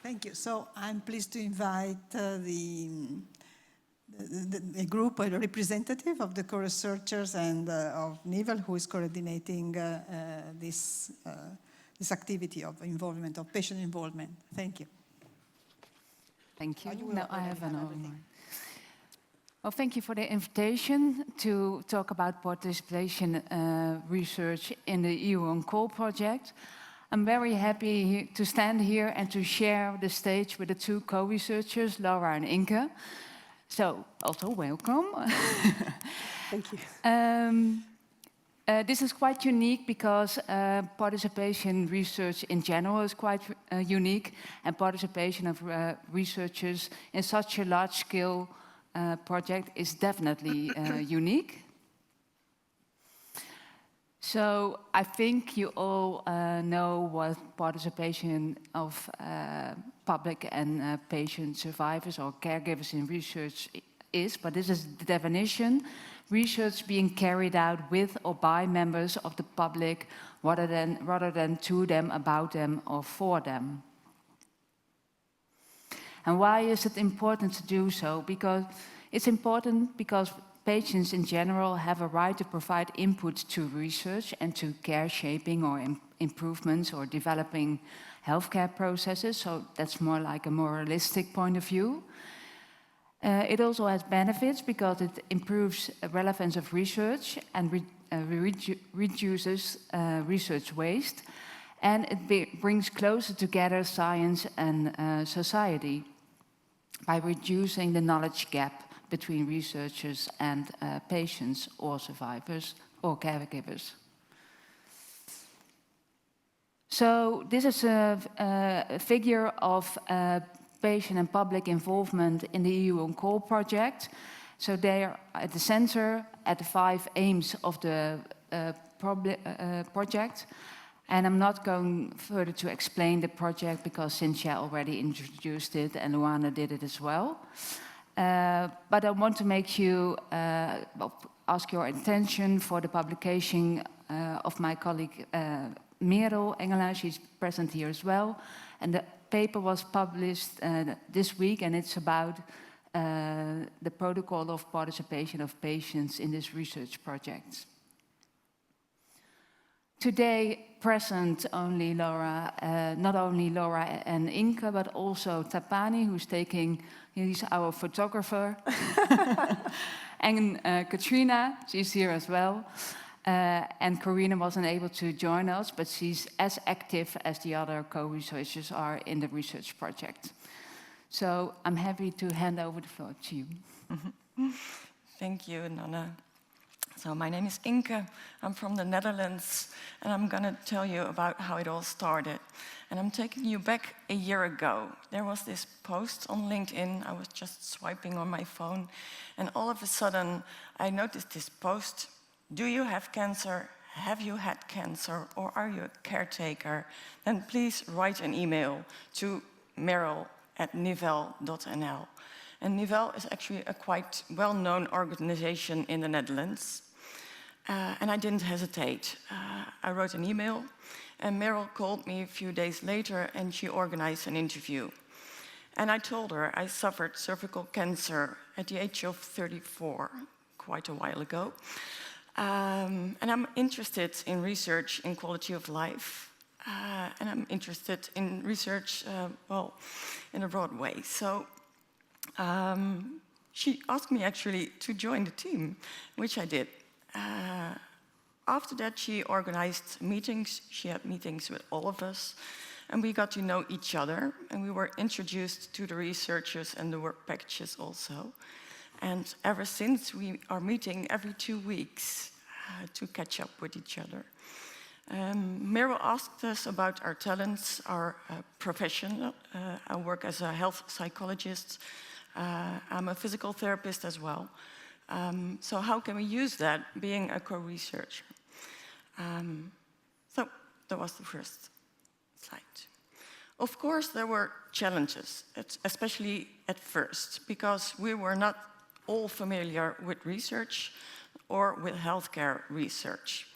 Thank you. So I'm pleased to invite a group, a representative of the co-researchers and of NIVEL, who is coordinating this activity of involvement, of patient involvement. Thank you. Thank you. Now I have another one. Well, thank you for the invitation to talk about participation research in the EU on Call project. I'm very happy to stand here and to share the stage with the two co-researchers, Laura and Inke. So, also welcome. Thank you. This is quite unique because participation research in general is quite unique, and participation of researchers in such a large-scale project is definitely unique. So I think you all know what participation of public and patient survivors or caregivers in research is, but this is the definition: research being carried out with or by members of the public rather than to them, about them, or for them. And why is it important to do so? Because it's important because patients in general have a right to provide input to research and to care shaping or improvements or developing healthcare processes. So that's more like a moralistic point of view. It also has benefits because it improves relevance of research and reduces research waste, and it brings closer together science and society by reducing the knowledge gap between researchers and patients or survivors or caregivers. So this is a figure of patient and public involvement in the EU on Call project. So they are at the center at the 5 aims of the project. And I'm not going further to explain the project because Cynthia already introduced it and Luana did it as well. But I want to make you ask your attention for the publication of my colleague Merel Engelaar. She's present here as well. And the paper was published this week, and it's about the protocol of participation of patients in this research project. Today, present only Laura, not only Laura and Inke, but also Tapani, he's our photographer, and Katrina, she's here as well. And Corina wasn't able to join us, but she's as active as the other co-researchers are in the research project. So I'm happy to hand over the floor to you. Thank you, Nana. So my name is Inke, I'm from the Netherlands, and I'm going to tell you about how it all started. And I'm taking you back a year ago. There was this post on LinkedIn, I was just swiping on my phone, and all of a sudden I noticed this post: do you have cancer? Have you had cancer? Or are you a caretaker? Then please write an email to Merel@nivel.nl. And NIVEL is actually a quite well-known organization in the Netherlands. And I didn't hesitate. I wrote an email, and Merel called me a few days later, and she organized an interview. And I told her I suffered cervical cancer at the age of 34, quite a while ago. And I'm interested in research in quality of life. And I'm interested in research, well, in a broad way. So she asked me actually to join the team, which I did. After that, she organized meetings. She had meetings with all of us, and we got to know each other, and we were introduced to the researchers and the work packages also. And ever since, we are meeting every 2 weeks to catch up with each other. Merel asked us about our talents, our profession. I work as a health psychologist. I'm a physical therapist as well. So how can we use that, being a co-researcher? So that was the first slide. Of course, there were challenges, especially at first, because we were not all familiar with research or with healthcare research.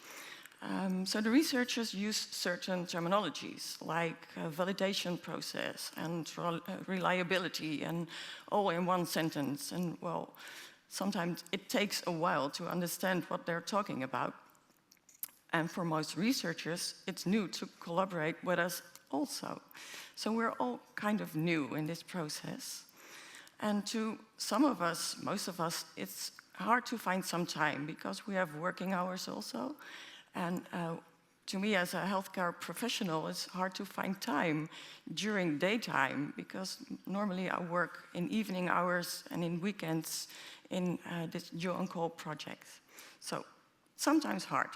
So the researchers use certain terminologies like validation process and reliability, and all in one sentence. And well, sometimes it takes a while to understand what they're talking about. And for most researchers, it's new to collaborate with us also. So we're all kind of new in this process. And to some of us, most of us, it's hard to find some time because we have working hours also. And to me, as a healthcare professional, it's hard to find time during daytime because normally I work in evening hours and in weekends in this Joe on Call project. So sometimes hard.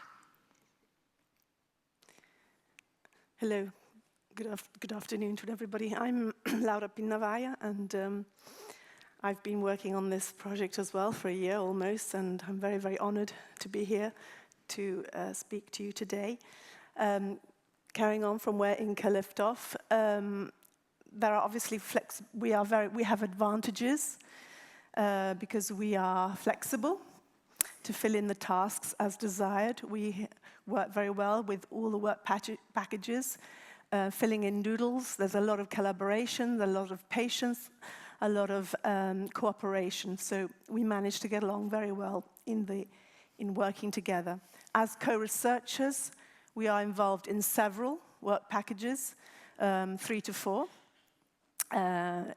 Hello, good afternoon to everybody. I'm Laura Pinnavaya, and I've been working on this project as well for a year almost, and I'm very, very honored to be here to speak to you today. Carrying on from where Inka left off, there are obviously we have advantages because we are flexible to fill in the tasks as desired. We work very well with all the work packages, filling in doodles. There's a lot of collaboration, a lot of patience, a lot of cooperation. So we managed to get along very well in working together. As co-researchers, we are involved in several work packages, 3 to 4. And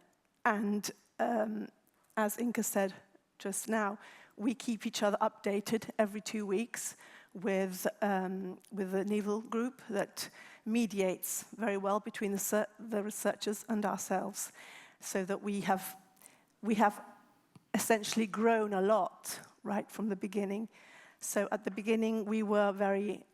as Inka said just now, we keep each other updated every 2 weeks with the NEVIL group that mediates very well between the researchers and ourselves, so that we have essentially grown a lot right from the beginning. So at the beginning, we were very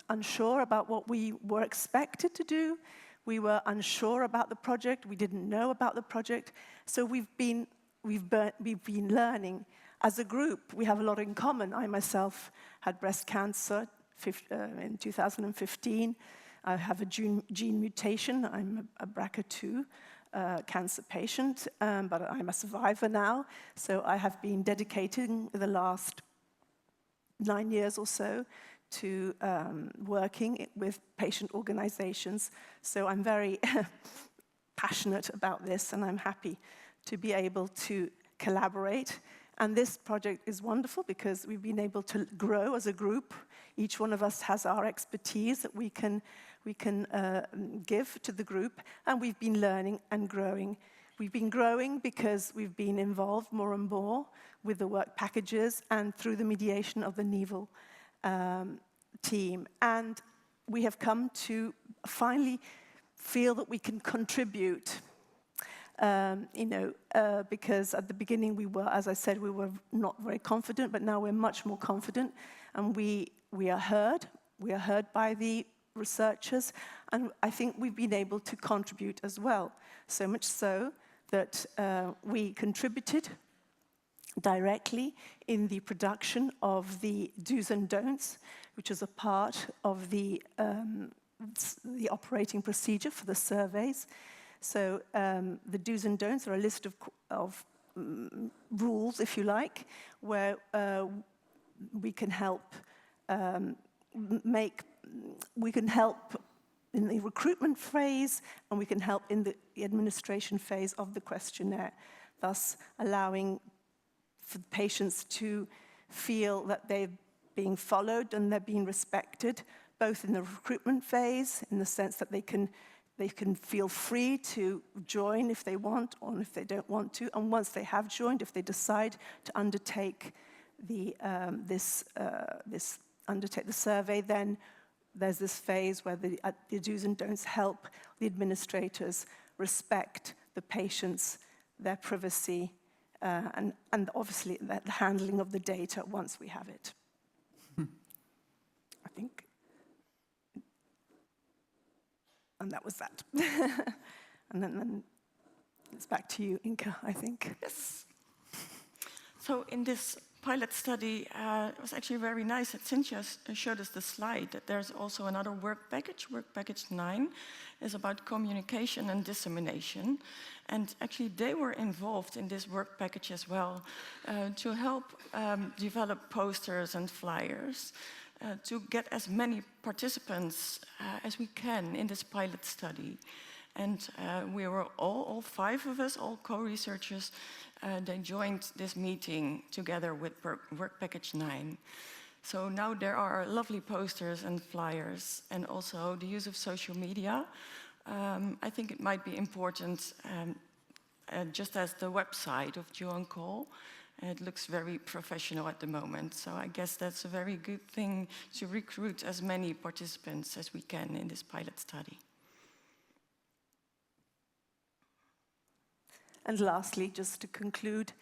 unsure about what we were expected to do. We were unsure about the project. We didn't know about the project. So we've been learning. As a group, we have a lot in common. I myself had breast cancer in 2015. I have a gene mutation. I'm a BRCA2 cancer patient, but I'm a survivor now. So I have been dedicating the last 9 years or so to working with patient organizations. So I'm very passionate about this, and I'm happy to be able to collaborate. And this project is wonderful because we've been able to grow as a group. Each one of us has our expertise that we can give to the group, and we've been learning and growing. We've been growing because we've been involved more and more with the work packages and through the mediation of the NEVIL team. And we have come to finally feel that we can contribute. Because at the beginning we were, as I said, we were not very confident, but now we're much more confident, and we are heard. We are heard by the researchers, and I think we've been able to contribute as well. So much so that we contributed directly in the production of the do's and don'ts, which is a part of the operating procedure for the surveys. So the do's and don'ts are a list of rules, if you like, where we can help in the recruitment phase, and we can help in the administration phase of the questionnaire, thus allowing for patients to feel that they're being followed and they're being respected, both in the recruitment phase, in the sense that they can feel free to join if they want or if they don't want to. And once they have joined, if they decide to undertake the survey, then there's this phase where the do's and don'ts help the administrators respect the patients, their privacy, and obviously the handling of the data once we have it. I think. And that was that. And then it's back to you, Inka, I think. Yes. So in this pilot study, it was actually very nice that Cynthia showed us the slide, that there's also another work package 9, is about communication and dissemination. And actually they were involved in this work package as well to help develop posters and flyers. to get as many participants as we can in this pilot study. And we were all 5 of us, all co-researchers, they joined this meeting together with Work Package 9. So now there are lovely posters and flyers, and also the use of social media. I think it might be important, just as the website of GeoOnCall, it looks very professional at the moment. So I guess that's a very good thing to recruit as many participants as we can in this pilot study. And lastly, just to conclude,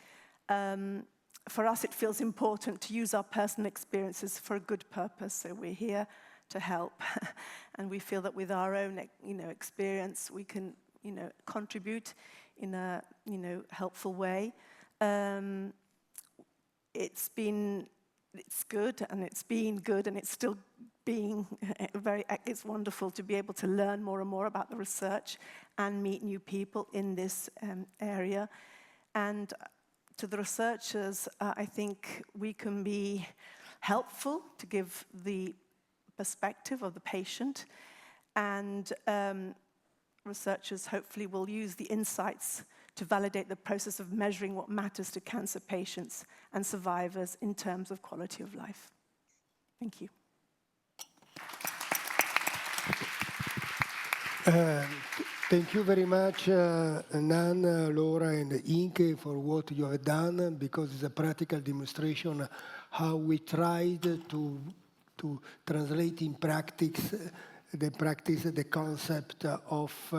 for us it feels important to use our personal experiences for a good purpose. So we're here to help, and we feel that with our own, experience, we can, contribute in a, helpful way. It's good, and it's been good, and it's still being it's wonderful to be able to learn more and more about the research and meet new people in this area. And to the researchers, I think we can be helpful to give the perspective of the patient, and researchers hopefully will use the insights to validate the process of measuring what matters to cancer patients and survivors in terms of quality of life. Thank you. Thank you very much, Nan, Laura, and Inke for what you have done, because it's a practical demonstration how we tried to translate in practice the concept of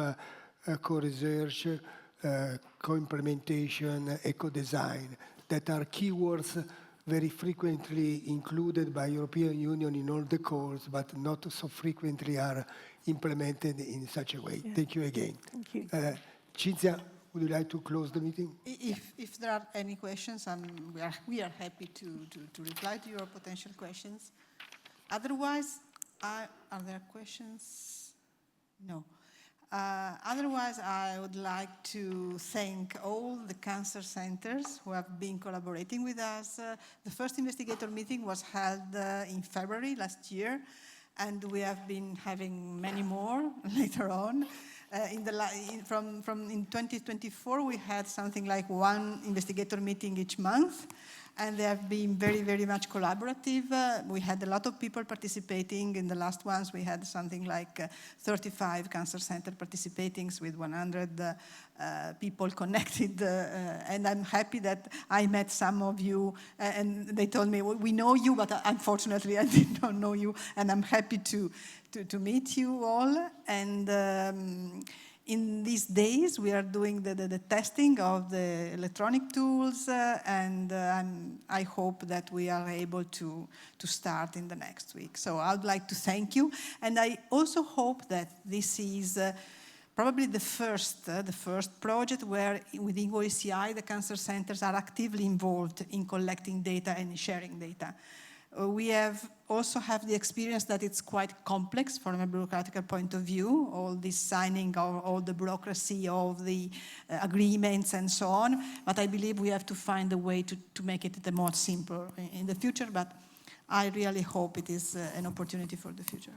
co-research, co-implementation, eco-design, that are keywords very frequently included by European Union in all the calls, but not so frequently are implemented in such a way. Yeah. Thank you again. Thank you. Cinzia, would you like to close the meeting? If there are any questions, we are happy to reply to your potential questions. Otherwise, are there questions? No. Otherwise, I would like to thank all the cancer centers who have been collaborating with us. The first investigator meeting was held in February last year, and we have been having many more later on. In 2024, we had something like 1 investigator meeting each month, and they have been very, very much collaborative. We had a lot of people participating. In the last ones, we had something like 35 cancer center participating with 100 people connected. And I'm happy that I met some of you, and they told me, well, we know you, but unfortunately I did not know you, and I'm happy to meet you all. And in these days, we are doing the testing of the electronic tools, and I hope that we are able to start in the next week. So I would like to thank you, and I also hope that this is probably the first project where within OECI the cancer centers are actively involved in collecting data and sharing data. We also have the experience that it's quite complex from a bureaucratic point of view, all this signing, all the bureaucracy of the agreements and so on. But I believe we have to find a way to make it more simple in the future. But I really hope it is an opportunity for the future.